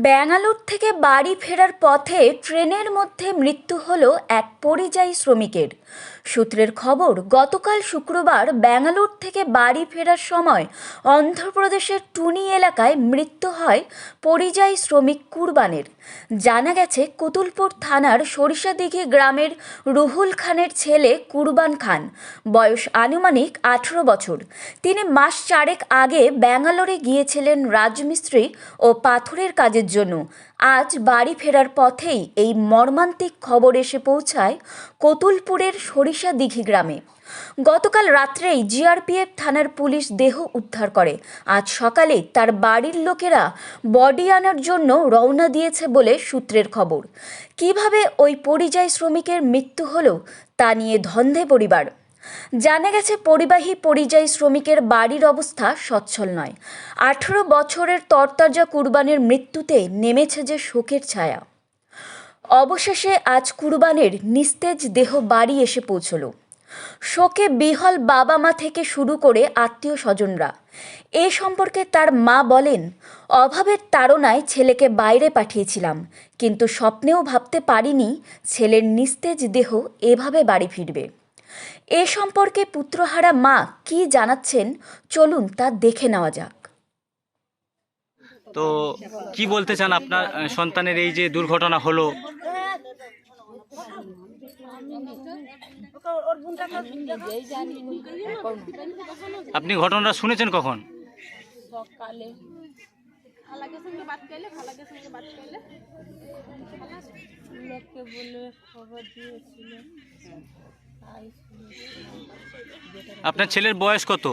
ব্যাঙ্গালোর থেকে বাড়ি ফেরার পথে ট্রেনের মধ্যে মৃত্যু হলো এক পরিযায়ী শ্রমিকের। সূত্রের খবর, গতকাল শুক্রবার ব্যাঙ্গালোর থেকে বাড়ি ফেরার সময় অন্ধ্রপ্রদেশের টুনি এলাকায় মৃত্যু হয় পরিযায়ী শ্রমিক কুরবানের। জানা গেছে, কুতুলপুর থানার সরিষাদিঘি গ্রামের রুহুল খানের ছেলে কুরবান খান, বয়স আনুমানিক 18 বছর। তিনি মাস চারেক আগে ব্যাঙ্গালোরে গিয়েছিলেন রাজমিস্ত্রি ও পাথরের কাজের জন্য। আজ বাড়ি ফেরার পথেই এই মর্মান্তিক খবর এসে পৌঁছায় কতুলপুরের সরিষাদিঘি গ্রামে। গতকাল রাত্রেই জিআরপিএফ থানার পুলিশ দেহ উদ্ধার করে। আজ সকালে তার বাড়ির লোকেরা বডি আনার জন্য রওনা দিয়েছে বলে সূত্রের খবর। কিভাবে ওই পরিযায়ী শ্রমিকের মৃত্যু হলো তা নিয়ে ধন্ধে পরিবার। জানা গেছে, পরিযায়ী শ্রমিকের বাড়ির অবস্থা সচ্ছল নয়। 18 বছরের তরতাজা কুরবানের মৃত্যুতে নেমেছে যে শোকের ছায়া। অবশেষে আজ কুরবানের নিস্তেজ দেহ বাড়ি এসে পৌঁছল। শোকে বিহল বাবা মা থেকে শুরু করে আত্মীয় স্বজনরা। এ সম্পর্কে তার মা বলেন, অভাবের তাড়নায় ছেলেকে বাইরে পাঠিয়েছিলাম, কিন্তু স্বপ্নেও ভাবতে পারিনি ছেলের নিস্তেজ দেহ এভাবে বাড়ি ফিরবে। এ সম্পর্কে পুত্রহারা মা কি জানাচ্ছেন, চলুন তা দেখে নেওয়া যাক। তো কি বলতে চান আপনার সন্তানের এই যে দুর্ঘটনা হলো? আপনি ঘটনাটা শুনেছেন কখন? সকালে লোককে বলে খবর দিয়েছিল। আপনার ছেলের বয়স কত?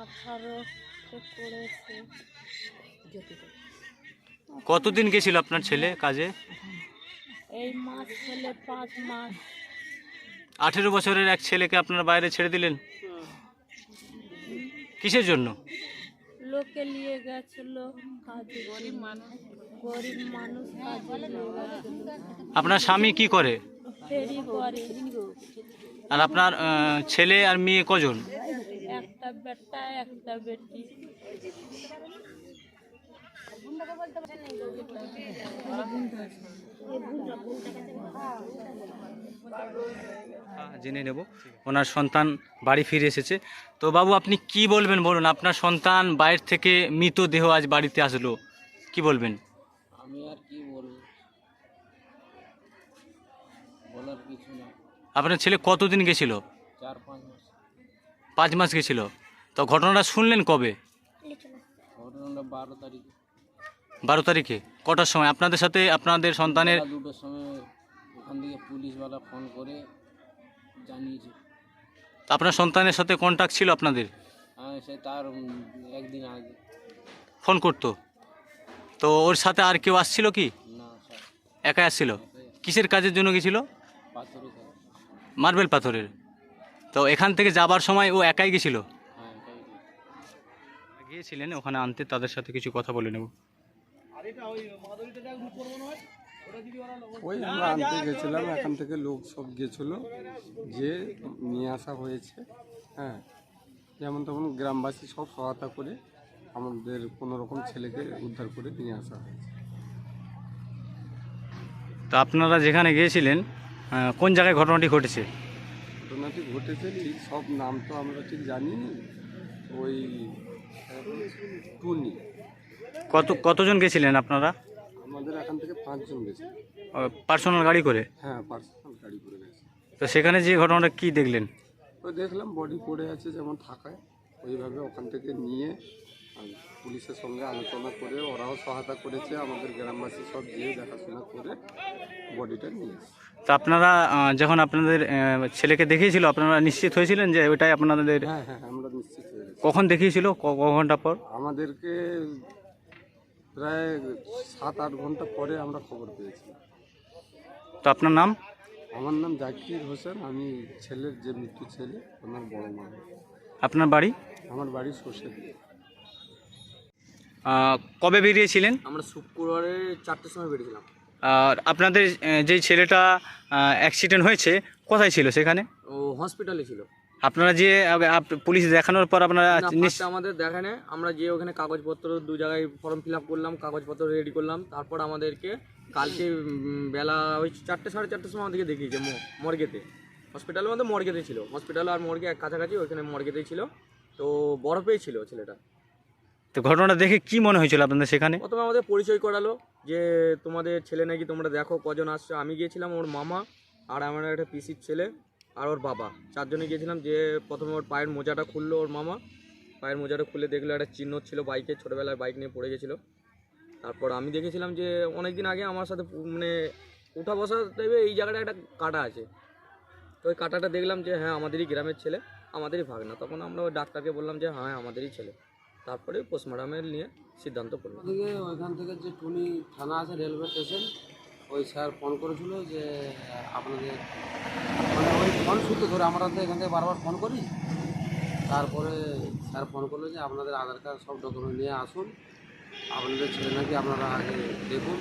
18 করেছে। কতদিন গেছিল আপনার ছেলে কাজে? এই মাস হলে 5 মাস। 18 বছরের এক ছেলেকে আপনার বাইরে ছেড়ে দিলেন কিসের জন্য? লোকে নিয়ে গেছিল কাজে, গরিব মানুষ কাজে নিয়ে গেছিল। আপনার স্বামী কি করে? ফেরি করে। আর আপনার ছেলে আর মেয়ে কজন? একটা বেটা একটা বেটি। জেনে নেব। ওনার সন্তান বাড়ি ফিরে এসেছে। তো বাবু, আপনি কি বলবেন বলুন? আপনার সন্তান বাইরে থেকে মৃতদেহ আজ বাড়িতে আসলো, কি বলবেন? আমি আর কি বলবো, বলার কিছু না। আপনার ছেলে কতদিন গেছিল? 4-5 মাস। 5 মাস গেছিল। তো ঘটনাটা শুনলেন কবে? ঘটনাটা 12 তারিখে। 12 তারিখে কটার সময় আপনাদের সাথে আপনাদের সন্তানের? 2টোর সময় ওখান থেকে পুলিশওয়ালা ফোন করে জানিয়েছে। আপনার সন্তানের সাথে কন্ট্যাক্ট ছিল আপনাদের? সে তার একদিন আগে ফোন করতো। তো ওর সাথে আর কেউ আসছিল কি? না স্যার, একাই আসছিল? কিসের কাজের জন্য গেছিল? পাথরের কাজ। মার্বেল পাথরের। তো এখান থেকে যাবার সময় ও একাই গেছিল? হ্যাঁ, এটাই। গিয়েছিলেন ওখানে আনতে, তাদের সাথে কিছু কথা বলে নেব। ওই আমরা আনতে গেছিলাম, এখান থেকে লোক সব গেছিলো, যে নিয়ে আসা হয়েছে। হ্যাঁ, যেমন তখন গ্রামবাসী সব সহায়তা করে আমাদের কোনো রকম ছেলেকে উদ্ধার করে নিয়ে আসা হয়েছে। তো আপনারা যেখানে গিয়েছিলেন কোন জায়গায় ঘটনাটি ঘটেছে? ঘটনাটি ঘটেছে ঠিক সব নাম তো আমরা ঠিক জানি না। ওই টুনি। কতজন গেছিলেন আপনারা? আমাদের এখান থেকে 5 জন গেছে। পার্সোনাল গাড়ি করে? হ্যাঁ, পার্সোনাল গাড়ি করে গেছে। তো সেখানে যে ঘটনাটা কি দেখলেন? ওই দেখলাম বডি পড়ে আছে যেমন থাকায়, ওইভাবে ওখান থেকে নিয়ে পুলিশের সঙ্গে আলোচনা করে ওরাও সহায়তা করেছে, আমাদের গ্রামবাসী সব গিয়ে দেখাশোনা করে বডিটা নিয়ে এসেছে। তো আপনারা যখন আপনাদের ছেলেকে দেখিয়েছিল, আপনারা নিশ্চিত হয়েছিলেন যে ওইটাই আপনাদের? হ্যাঁ হ্যাঁ, আমরা নিশ্চিত হয়ে গেছি। কখন দেখিয়েছিল, ক ঘন্টা পর? আমাদেরকে প্রায় 7-8 ঘন্টা পরে আমরা খবর পেয়েছিলাম। তো আপনার নাম? আমার নাম জাকির হোসেন, আমি ছেলের যে মৃত্যু ছেলে ওনার বড় মা। আপনার বাড়ি? আমার বাড়ি সর্ষে দিয়ে। কবে বেরিয়েছিলেন? আমরা শুক্রবারে 4টের সময় বেরিয়েছিলাম। আর আপনাদের যেই ছেলেটা অ্যাক্সিডেন্ট হয়েছে কোথায় ছিল সেখানে? ও হসপিটালে ছিল। আপনারা যে পুলিশ দেখানোর পর আপনারা না, ফার্স্টে আমাদের দেখানে আমরা যে ওখানে কাগজপত্র দু জায়গায় ফর্ম ফিল আপ করলাম, কাগজপত্র রেডি করলাম, তারপর আমাদেরকে কালকে বেলা ওই 4টে সাড়ে 4টের সময় আমাদেরকে দেখিয়েছে মর্গেতে, হসপিটালের মধ্যে মর্গেতে ছিল, হসপিটাল আর মর্গে এক কাছাকাছি, ওইখানে মর্গেতেই ছিল। তো বরফেই ছিল ছেলেটা। তো ঘটনাটা দেখে কি মনে হয়েছিল আপনাদের সেখানে? প্রথমে আমাদের পরিচয় করালো যে তোমাদের ছেলে নাকি, তোমরা দেখো কজন আসছো। আমি গিয়েছিলাম, ওর মামা আর আমার একটা পিসির ছেলে আর ওর বাবা, 4 জনে গিয়েছিলাম। যে প্রথমে ওর পায়ের মোজাটা খুললো, ওর মামা পায়ের মোজাটা খুলে দেখলো একটা চিহ্ন ছিল বাইকে, ছোটোবেলায় বাইক নিয়ে পড়ে গেছিলো। তারপর আমি দেখেছিলাম যে অনেক দিন আগে আমার সাথে মানে উঠা বসা টাইপে এই জায়গাটা একটা কাটা আছে। তো ওই কাটাটা দেখলাম যে হ্যাঁ আমাদেরই গ্রামের ছেলে, আমাদেরই ভাগনা। তখন আমরা ওই ডাক্তারকে বললাম যে হ্যাঁ আমাদেরই ছেলে। তারপরে পোস্টমর্টমের নিয়ে সিদ্ধান্ত করলাম। ওদিকে ওইখান থেকে যে টুনি থানা আছে রেলওয়ে স্টেশন, ওই স্যার ফোন করেছিল যে আপনাদের মানে ওই ফোন সূত্র ধরে আমরা তো এখান থেকে বারবার ফোন করি। তারপরে স্যার ফোন করলো যে আপনাদের আধার কার্ড সব ডকুমেন্ট নিয়ে আসুন, আপনাদের ছেলে নাকি আপনারা আগে দেখুন।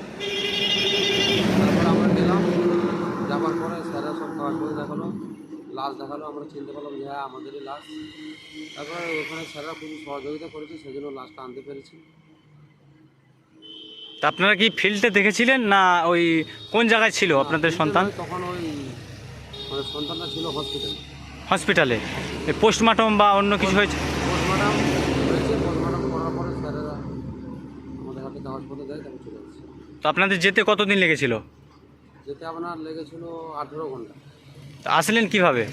তারপরে আমরা গেলাম, যাওয়ার পরে স্যারের সব কাগজপত্র দেখালো, লাশ দেখালো, আমরা চিনতে পারলাম যে হ্যাঁ আমাদেরই লাশ। তারপরে ওখানে স্যাররা খুবই সহযোগিতা করেছে, সেজন্য লাশটা আনতে পেরেছি। তা আপনারা কি ফিল্ডে দেখেছিলেন না ওই কোন জায়গায় ছিল আপনাদের সন্তান? তখন ওই মানে সন্তানটা ছিল হসপিটালে। হসপিটালে পোস্টমর্টম বা অন্য কিছু হয়েছে? পোস্টমর্টম হয়েছে, পোস্টমর্টম করার পরে স্যারেরা আমাদের হাতে কাগজপত্র দেয়, তারপর চলে আসছে। তো আপনাদের যেতে কতদিন লেগেছিল? যেতে আপনার লেগেছিল 18 ঘন্টা। তা আসলেন কিভাবে?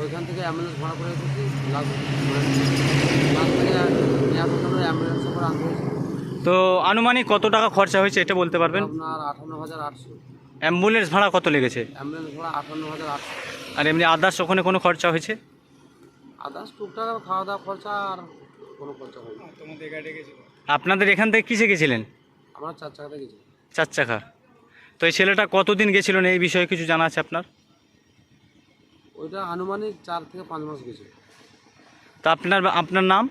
ওইখান থেকে অ্যাম্বুলেন্স ভাড়া করে এসেছি, লাশ থেকে নিয়ে আসার জন্য অ্যাম্বুলেন্সে করে আনতে হয়েছে। তো আনুমানিক কত টাকা খরচা হয়েছে এটা বলতে পারবেন? আপনার 58,800। অ্যাম্বুলেন্স ভাড়া কত লেগেছে? অ্যাম্বুলেন্স ভাড়া 58,800। আর এমনি আদার্স ওখানে কোনো খরচা হয়েছে? আদার্স টুকটাক খাওয়া দাওয়া খরচা আর কোনো খরচা হয়নি। আপনাদের এখান থেকে কিসে গেছিলেন? আমরা 4 চাকাতে গেছি। 4 চাকা। তো এই ছেলেটা কতদিন গেছিলেন এই বিষয়ে কিছু জানা আছে আপনার? ওইটা আনুমানিক 4 থেকে 5 মাস গেছে। তা আপনার নাম?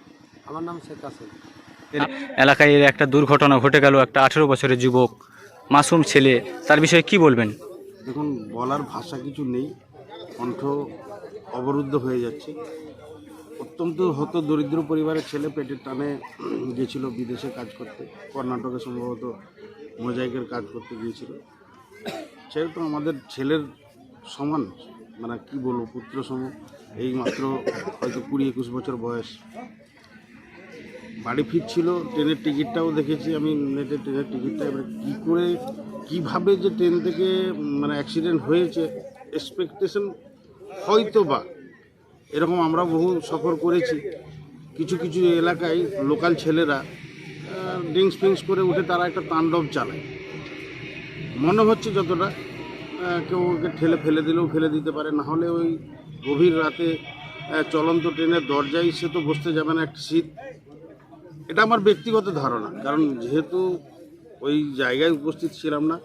আমার নাম শেখ কাসেম। এলাকায় এর একটা দুর্ঘটনা ঘটে গেল, একটা 18 বছরের যুবক মাসুম ছেলে, তার বিষয়ে কি বলবেন? দেখুন, বলার ভাষা কিছু নেই, কণ্ঠ অবরুদ্ধ হয়ে যাচ্ছে। অত্যন্ত হত দরিদ্র পরিবারের ছেলে, পেটের টানে গিয়েছিল বিদেশে কাজ করতে, কর্ণাটকে সম্ভবত মোজাইকের কাজ করতে গিয়েছিল। সেহেতু আমাদের ছেলের সমান, মানে কি বলবো, পুত্র সম। এই মাত্র হয়তো 20-21 বছর বয়স, বাড়ি ফিরছিল। ট্রেনের টিকিটটাও দেখেছি আমি নেটে, ট্রেনের টিকিটটা। এবার কী করে কীভাবে যে ট্রেন থেকে মানে অ্যাক্সিডেন্ট হয়েছে, এক্সপেকটেশন হয়তো বা এরকম আমরা বহু সফর করেছি। কিছু কিছু এলাকায় লোকাল ছেলেরা ড্রিঙ্কস ফিঙ্কস করে উঠে তারা একটা তাণ্ডব চালায়। মনে হচ্ছে যতটা কেউ ওকে ঠেলে ফেলে দিলেও ফেলে দিতে পারে, না হলে ওই গভীর রাতে চলন্ত ট্রেনের দরজায় সে তো বসতে যাবে না একটা সিট। এটা আমার ব্যক্তিগত ধারণা, কারণ যেহেতু ওই জায়গায় উপস্থিত ছিলাম না,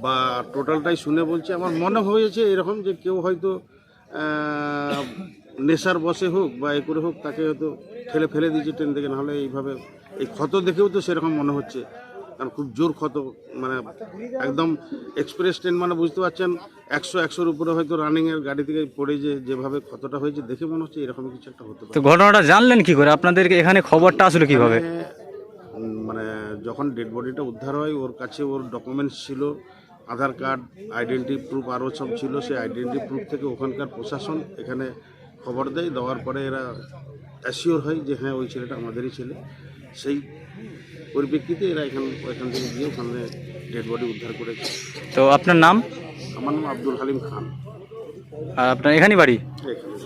বা টোটালটাই শুনে বলছি, আমার মনে হয়েছে এরকম যে কেউ হয়তো নেশার বসে হোক বা এ করে হোক তাকে হয়তো ঠেলে ফেলে দিয়েছে ট্রেন থেকে। নাহলে এইভাবে এই ক্ষত দেখেও তো সেরকম মনে হচ্ছে, কারণ খুব জোর ক্ষত, মানে একদম এক্সপ্রেস ট্রেন, মানে বুঝতে পারছেন 100-100-র উপরে হয়তো রানিংয়ের গাড়ি থেকে পড়ে যেভাবে ক্ষতটা হয়েছে দেখে মনে হচ্ছে এরকম কিছু একটা হতে পারে। তো ঘটনাটা জানলেন কি করে? আপনাদেরকে এখানে খবরটা আসলো কিভাবে? মানে যখন ডেড বডিটা উদ্ধার হয়, ওর কাছে ওর ডকুমেন্টস ছিল, আধার কার্ড, আইডেন্টি প্রুফ আরও সব ছিল। সেই আইডেন্টি প্রুফ থেকে ওখানকার প্রশাসন এখানে খবর দেয়, দেওয়ার পরে এরা অ্যাসিওর হয় যে হ্যাঁ ওই ছেলেটা আমাদেরই ছেলে। সেই পরিপ্রেক্ষিতে এরা ওইখান থেকে গিয়ে ওখানে ডেড বডি উদ্ধার করেছে। তো আপনার নাম? আমার নাম আব্দুল হালিম খান। আর আপনার এখানেই বাড়ি? এখানে